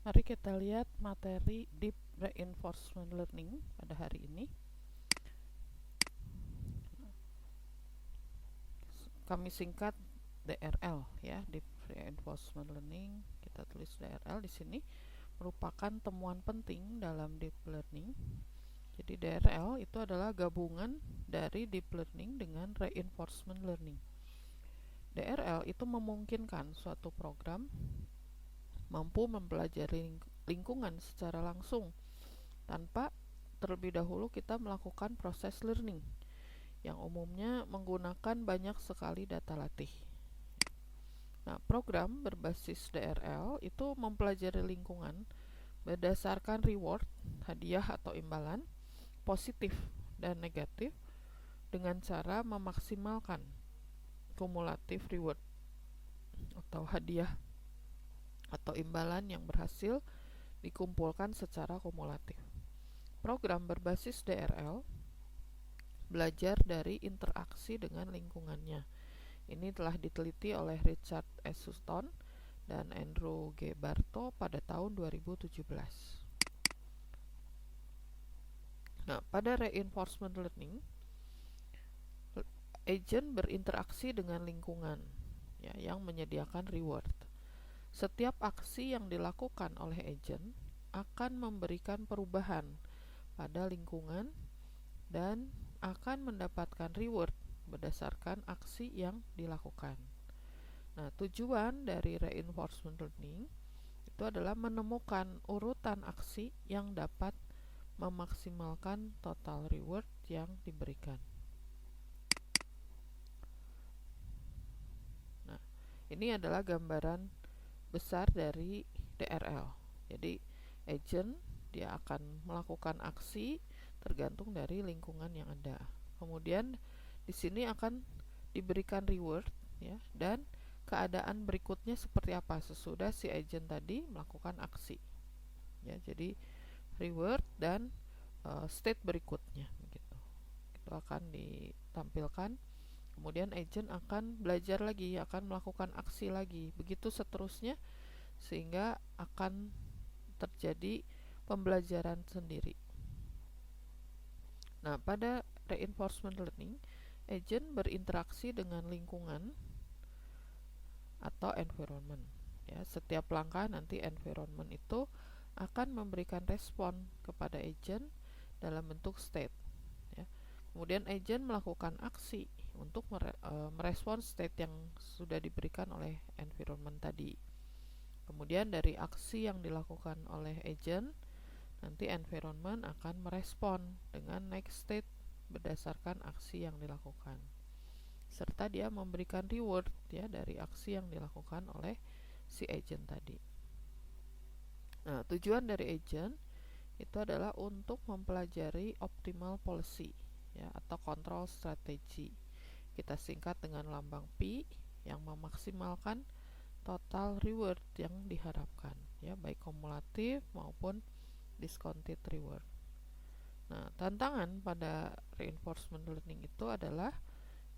Mari kita lihat materi Deep Reinforcement Learning pada hari ini. Kami singkat DRL ya, Deep Reinforcement Learning. Kita tulis DRL di sini merupakan temuan penting dalam deep learning. Jadi DRL itu adalah gabungan dari deep learning dengan reinforcement learning. DRL itu memungkinkan suatu program mampu mempelajari lingkungan secara langsung tanpa terlebih dahulu kita melakukan proses learning yang umumnya menggunakan banyak sekali data latih. Nah, program berbasis DRL itu mempelajari lingkungan berdasarkan reward, hadiah atau imbalan, positif dan negatif dengan cara memaksimalkan kumulatif reward atau hadiah atau imbalan yang berhasil dikumpulkan secara kumulatif. Program berbasis DRL belajar dari interaksi dengan lingkungannya. Ini telah diteliti oleh Richard S. Sutton dan Andrew G. Barto pada tahun 2017. Nah, pada reinforcement learning, agent berinteraksi dengan lingkungan ya, yang menyediakan reward. Setiap aksi yang dilakukan oleh agent akan memberikan perubahan pada lingkungan dan akan mendapatkan reward berdasarkan aksi yang dilakukan. Nah, tujuan dari reinforcement learning itu adalah menemukan urutan aksi yang dapat memaksimalkan total reward yang diberikan. Nah, ini adalah gambaran besar dari DRL. Jadi, agent dia akan melakukan aksi tergantung dari lingkungan yang ada. Kemudian di sini akan diberikan reward ya, dan keadaan berikutnya seperti apa sesudah si agent tadi melakukan aksi. Ya, jadi reward dan state berikutnya gitu. Itu akan ditampilkan. Kemudian agent akan belajar lagi, akan melakukan aksi lagi. Begitu seterusnya sehingga akan terjadi pembelajaran sendiri. Nah, pada reinforcement learning, agent berinteraksi dengan lingkungan atau environment. Ya, setiap langkah nanti environment itu akan memberikan respon kepada agent dalam bentuk state. Ya. Kemudian agent melakukan aksi untuk merespon state yang sudah diberikan oleh environment tadi. Kemudian dari aksi yang dilakukan oleh agent, nanti environment akan merespon dengan next state berdasarkan aksi yang dilakukan. Serta dia memberikan reward ya dari aksi yang dilakukan oleh si agent tadi. Nah, tujuan dari agent itu adalah untuk mempelajari optimal policy ya atau control strategy. Kita singkat dengan lambang P yang memaksimalkan total reward yang diharapkan ya, baik kumulatif maupun discounted reward. Nah, tantangan pada reinforcement learning itu adalah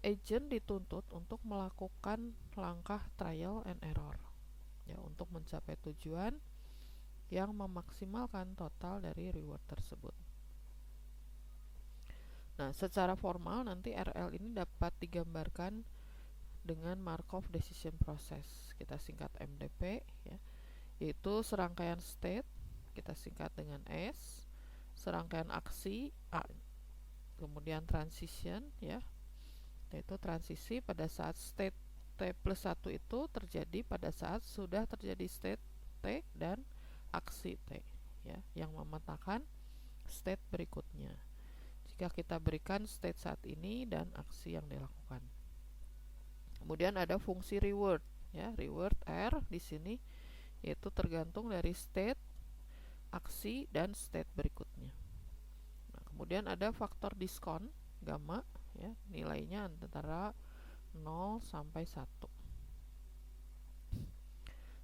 agent dituntut untuk melakukan langkah trial and error ya, untuk mencapai tujuan yang memaksimalkan total dari reward tersebut. Nah, secara formal nanti RL ini dapat digambarkan dengan Markov Decision Process, kita singkat MDP ya, yaitu serangkaian state, kita singkat dengan S, serangkaian aksi A, kemudian transition ya, yaitu transisi pada saat state T plus 1 itu terjadi pada saat sudah terjadi state T dan aksi T ya, yang memetakan state berikutnya jika kita berikan state saat ini dan aksi yang dilakukan. Kemudian ada fungsi reward ya, reward R di sini yaitu tergantung dari state, aksi dan state berikutnya. Nah, kemudian ada faktor diskon gamma ya, nilainya antara 0 sampai 1.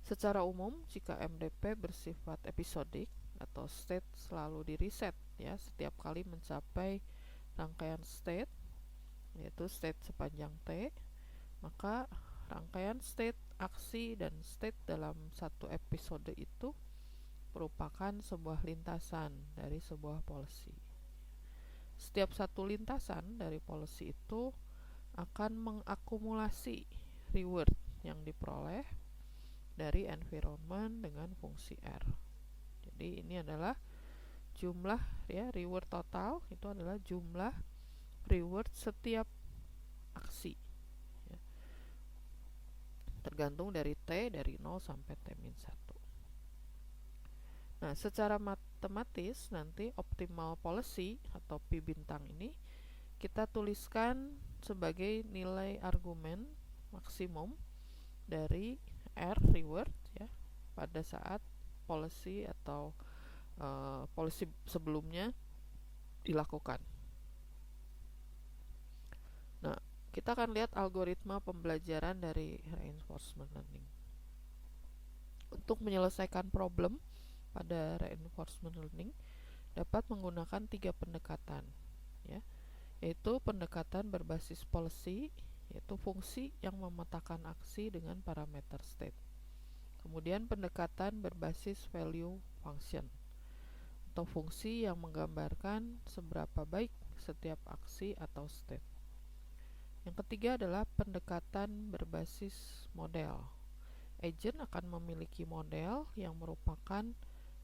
Secara umum jika MDP bersifat episodik atau state selalu di reset ya setiap kali mencapai rangkaian state, yaitu state sepanjang T, maka rangkaian state, aksi, dan state dalam satu episode itu merupakan sebuah lintasan dari sebuah policy. Setiap satu lintasan dari policy itu akan mengakumulasi reward yang diperoleh dari environment dengan fungsi R. Jadi ini adalah jumlah ya, reward total itu adalah jumlah reward setiap aksi ya, tergantung dari T dari 0 sampai T-1. Nah, secara matematis nanti optimal policy atau P bintang ini kita tuliskan sebagai nilai argumen maksimum dari R reward ya pada saat policy atau policy sebelumnya dilakukan. Nah, kita akan lihat algoritma pembelajaran dari reinforcement learning. Untuk menyelesaikan problem pada reinforcement learning dapat menggunakan 3 pendekatan ya, yaitu pendekatan berbasis policy, yaitu fungsi yang memetakan aksi dengan parameter state. Kemudian pendekatan berbasis value function atau fungsi yang menggambarkan seberapa baik setiap aksi atau state. Yang ketiga adalah pendekatan berbasis model. Agent akan memiliki model yang merupakan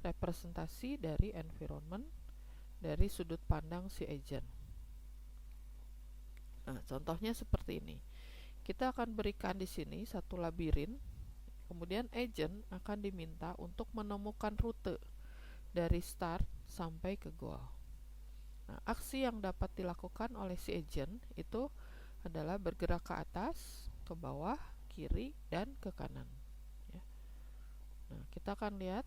representasi dari environment dari sudut pandang si agent. Nah, contohnya seperti ini. Kita akan berikan di sini satu labirin, kemudian agent akan diminta untuk menemukan rute dari start sampai ke goal. Nah, aksi yang dapat dilakukan oleh si agent itu adalah bergerak ke atas, ke bawah, kiri, dan ke kanan. Ya. Nah, kita akan lihat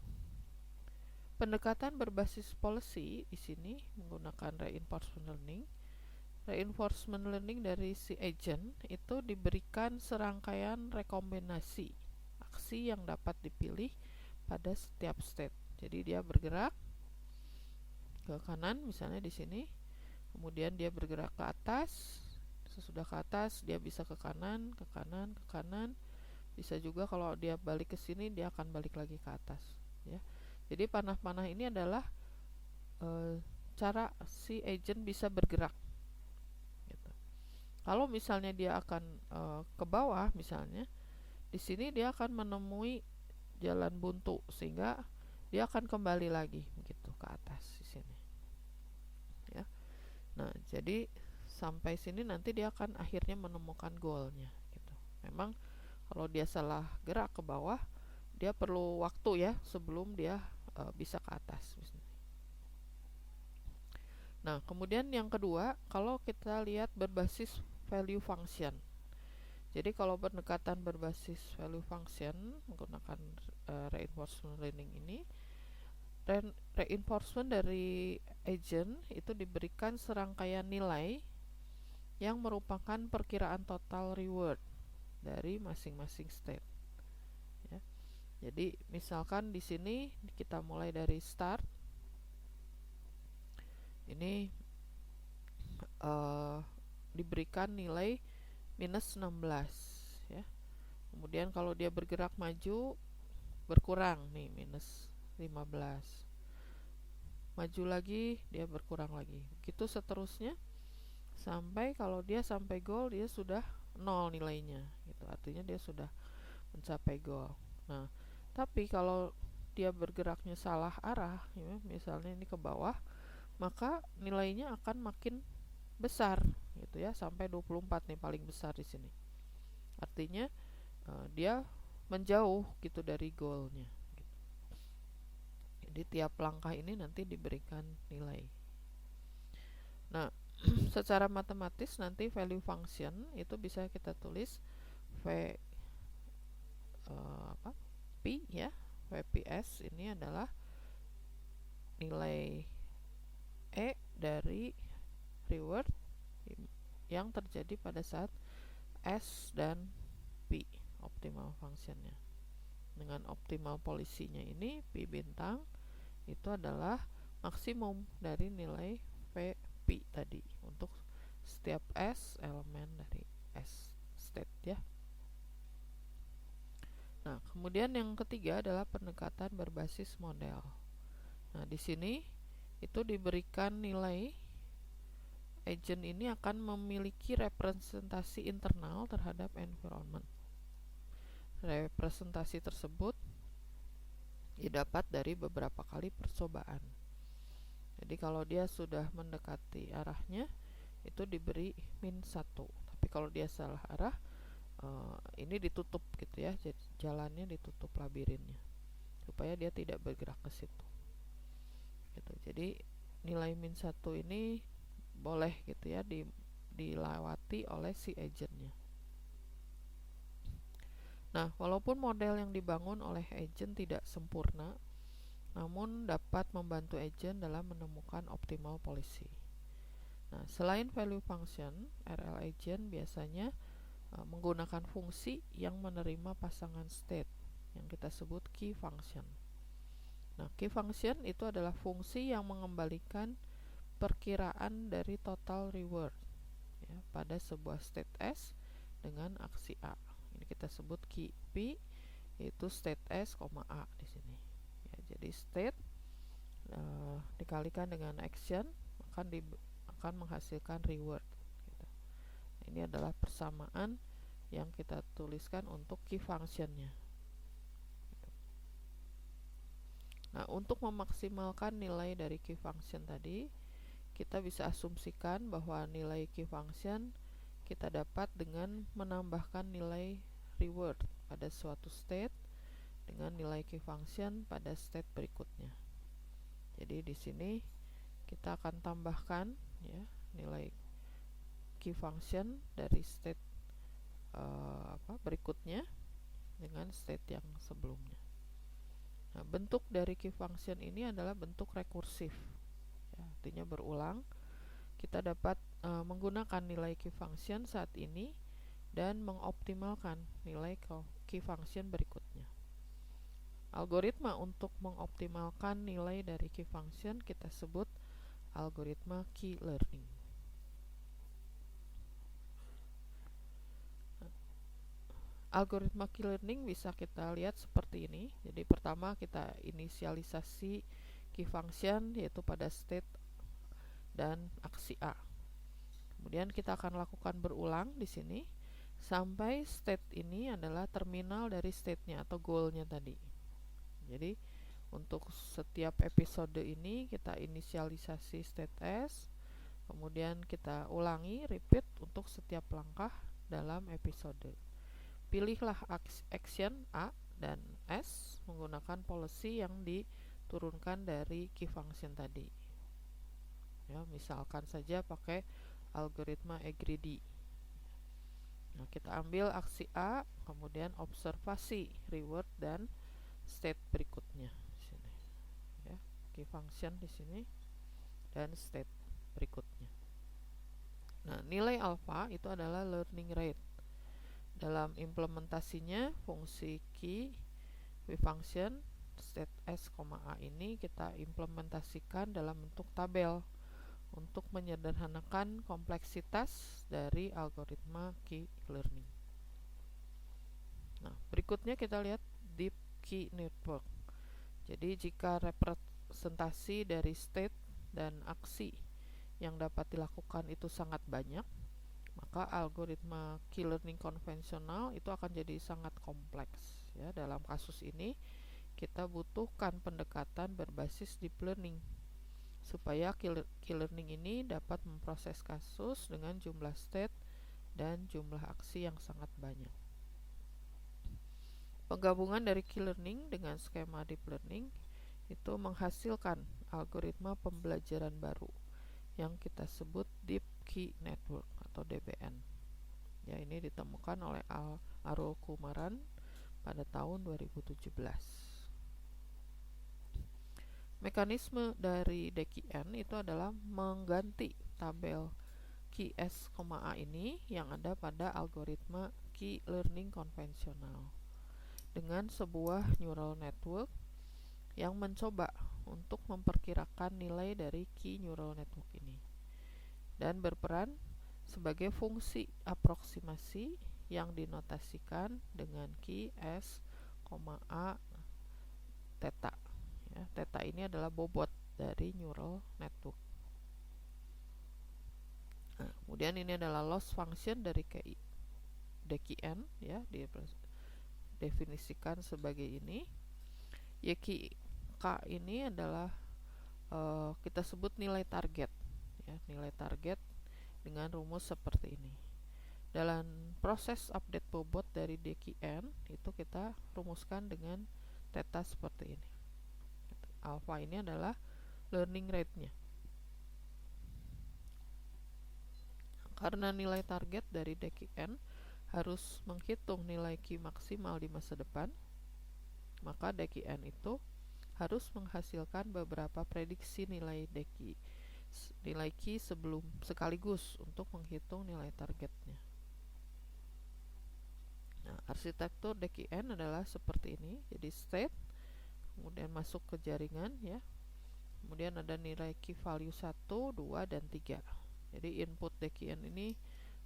pendekatan berbasis policy di sini menggunakan reinforcement learning. Reinforcement learning dari si agent itu diberikan serangkaian rekombinasi aksi yang dapat dipilih pada setiap state. Jadi dia bergerak ke kanan misalnya di sini, kemudian dia bergerak ke atas. Sesudah ke atas dia bisa ke kanan, ke kanan, ke kanan. Bisa juga kalau dia balik ke sini dia akan balik lagi ke atas ya. Jadi panah-panah ini adalah cara si agent bisa bergerak gitu. Kalau misalnya dia akan ke bawah misalnya, di sini dia akan menemui jalan buntu sehingga dia akan kembali lagi begitu ke atas di sini ya. Nah, jadi sampai sini nanti dia akan akhirnya menemukan goalnya gitu. Memang kalau dia salah gerak ke bawah, dia perlu waktu ya sebelum dia bisa ke atas. Nah, kemudian yang kedua, kalau kita lihat berbasis value function. Jadi kalau pendekatan berbasis value function menggunakan reinforcement learning ini, reinforcement dari agent itu diberikan serangkaian nilai yang merupakan perkiraan total reward dari masing-masing state. Ya. Jadi misalkan di sini kita mulai dari start, ini diberikan nilai minus 16 ya. Kemudian kalau dia bergerak maju berkurang nih minus 15. Maju lagi dia berkurang lagi. Begitu seterusnya sampai kalau dia sampai goal dia sudah 0 nilainya gitu. Artinya dia sudah mencapai goal. Nah, tapi kalau dia bergeraknya salah arah ya, misalnya ini ke bawah, maka nilainya akan makin besar gitu ya, sampai 24 nih paling besar di sini. Artinya dia menjauh gitu dari goalnya gitu. Jadi tiap langkah ini nanti diberikan nilai. Nah, secara matematis nanti value function itu bisa kita tulis P ya, VPS ini adalah nilai E dari reward yang terjadi pada saat S dan P optimal functionnya. Dengan optimal polisinya ini P bintang itu adalah maksimum dari nilai VP tadi untuk setiap S elemen dari S state ya. Nah, kemudian yang ketiga adalah pendekatan berbasis model. Nah, di sini itu diberikan nilai agent ini akan memiliki representasi internal terhadap environment. Representasi tersebut didapat dari beberapa kali percobaan. Jadi kalau dia sudah mendekati arahnya itu diberi -1. Tapi kalau dia salah arah, ini ditutup gitu ya. Jadi jalannya ditutup, labirinnya, supaya dia tidak bergerak ke situ. Gitu. Jadi nilai -1 ini boleh gitu ya dilewati oleh si agentnya. Nah, walaupun model yang dibangun oleh agent tidak sempurna, namun dapat membantu agent dalam menemukan optimal policy. Nah, selain value function, RL agent biasanya menggunakan fungsi yang menerima pasangan state yang kita sebut key function. Nah, key function itu adalah fungsi yang mengembalikan perkiraan dari total reward ya, pada sebuah state S dengan aksi A. Ini kita sebut key P, yaitu state S, A di sini. Ya, jadi state dikalikan dengan action akan menghasilkan reward. Gitu. Nah, ini adalah persamaan yang kita tuliskan untuk key functionnya. Nah, untuk memaksimalkan nilai dari key function tadi, kita bisa asumsikan bahwa nilai key function kita dapat dengan menambahkan nilai reward pada suatu state dengan nilai key function pada state berikutnya. Jadi di sini kita akan tambahkan ya nilai key function dari state berikutnya dengan state yang sebelumnya. Nah, bentuk dari key function ini adalah bentuk rekursif, ya, artinya berulang. Kita dapat menggunakan nilai key function saat ini dan mengoptimalkan nilai key function berikutnya. Algoritma untuk mengoptimalkan nilai dari key function kita sebut algoritma key learning. Algoritma key learning bisa kita lihat seperti ini. Jadi pertama kita inisialisasi key function yaitu pada state dan aksi A. Kemudian kita akan lakukan berulang di sini sampai state ini adalah terminal dari state-nya atau goal-nya tadi. Jadi untuk setiap episode ini kita inisialisasi state S, kemudian kita ulangi repeat untuk setiap langkah dalam episode. Pilihlah action A dan S menggunakan policy yang diturunkan dari key function tadi. Ya, misalkan saja pakai algoritma agree. Nah, kita ambil aksi A, kemudian observasi reward dan state berikutnya di sini. Ya, key function di sini dan state berikutnya. Nah, nilai alpha itu adalah learning rate. Dalam implementasinya, fungsi key function state S, A ini kita implementasikan dalam bentuk tabel untuk menyederhanakan kompleksitas dari algoritma key learning. Nah, berikutnya kita lihat deep key network. Jadi jika representasi dari state dan aksi yang dapat dilakukan itu sangat banyak, maka algoritma key learning konvensional itu akan jadi sangat kompleks. Ya, dalam kasus ini kita butuhkan pendekatan berbasis deep learning supaya key learning ini dapat memproses kasus dengan jumlah state dan jumlah aksi yang sangat banyak. Penggabungan dari key learning dengan skema deep learning itu menghasilkan algoritma pembelajaran baru yang kita sebut deep key network atau DBN. Ya, ini ditemukan oleh Arul Kumaran pada tahun 2017. Mekanisme dari DKN itu adalah mengganti tabel key S, A ini yang ada pada algoritma key learning konvensional dengan sebuah neural network yang mencoba untuk memperkirakan nilai dari key neural network ini dan berperan sebagai fungsi aproksimasi yang dinotasikan dengan key S, A theta. Ya, theta ini adalah bobot dari neural network. Nah, kemudian ini adalah loss function dari DQN, ya, didefinisikan sebagai ini. YK ini adalah kita sebut nilai target, ya, nilai target dengan rumus seperti ini. Dalam proses update bobot dari DQN itu kita rumuskan dengan theta seperti ini. Alpha ini adalah learning rate-nya. Karena nilai target dari DQN harus menghitung nilai Q maksimal di masa depan, maka DQN itu harus menghasilkan beberapa prediksi nilai Q sebelum sekaligus untuk menghitung nilai targetnya. Nah, arsitektur DQN adalah seperti ini. Jadi state, kemudian masuk ke jaringan, ya. Kemudian ada nilai key value 1, 2, dan 3. Jadi input DQN ini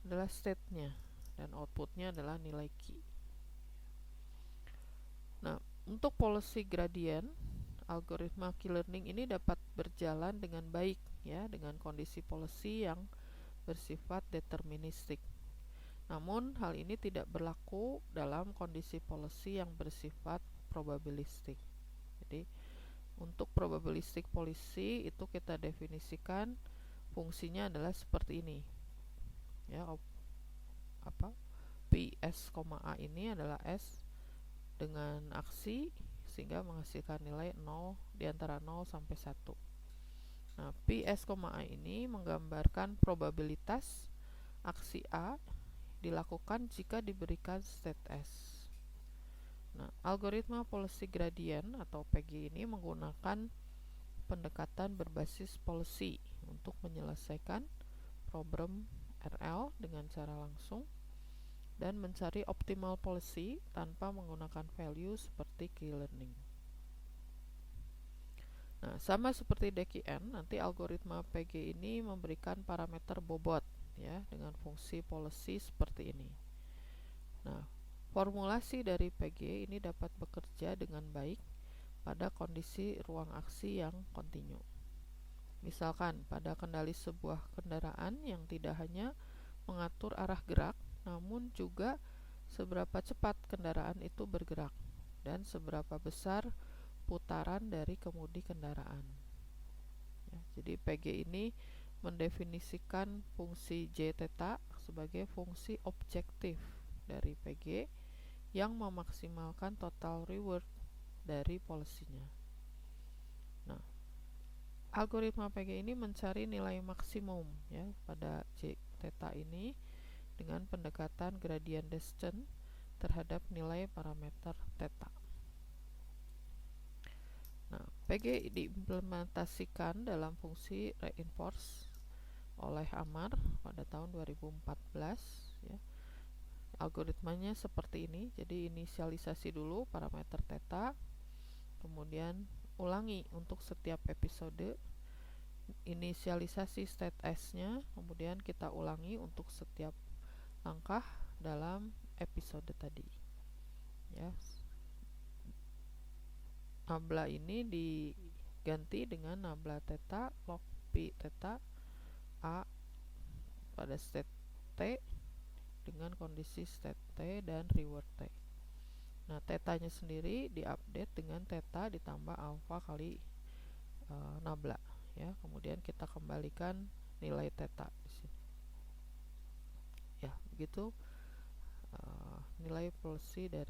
adalah state-nya dan outputnya adalah nilai key. Nah, untuk policy gradient, algoritma Q-learning ini dapat berjalan dengan baik, ya, dengan kondisi policy yang bersifat deterministik. Namun hal ini tidak berlaku dalam kondisi policy yang bersifat probabilistik. Jadi untuk probabilistic policy itu kita definisikan fungsinya adalah seperti ini. Ya, Ps, A ini adalah S dengan aksi sehingga menghasilkan nilai 0 di antara 0 sampai 1. Nah, Ps, A ini menggambarkan probabilitas aksi A dilakukan jika diberikan state S. Nah, algoritma policy gradient atau PG ini menggunakan pendekatan berbasis policy untuk menyelesaikan problem RL dengan cara langsung dan mencari optimal policy tanpa menggunakan value seperti Q-learning. Nah, sama seperti DQN, nanti algoritma PG ini memberikan parameter bobot, ya, dengan fungsi policy seperti ini. Nah, formulasi dari PG ini dapat bekerja dengan baik pada kondisi ruang aksi yang kontinu. Misalkan pada kendali sebuah kendaraan yang tidak hanya mengatur arah gerak, namun juga seberapa cepat kendaraan itu bergerak dan seberapa besar putaran dari kemudi kendaraan. Ya, jadi PG ini mendefinisikan fungsi J theta sebagai fungsi objektif dari PG yang memaksimalkan total reward dari polisinya. Nah, algoritma PG ini mencari nilai maksimum, ya, pada J theta ini dengan pendekatan gradient descent terhadap nilai parameter theta. Nah, PG diimplementasikan dalam fungsi reinforce oleh Amar pada tahun 2014, ya. Algoritmanya seperti ini. Jadi inisialisasi dulu parameter theta, kemudian ulangi untuk setiap episode, inisialisasi state S-nya, kemudian kita ulangi untuk setiap langkah dalam episode tadi, ya. Nabla ini diganti dengan nabla theta log P theta A pada state T dengan kondisi state T dan reward T. Nah, tetanya sendiri diupdate dengan theta ditambah alpha kali nabla, ya. Kemudian kita kembalikan nilai theta di sini. Ya, begitu nilai policy dari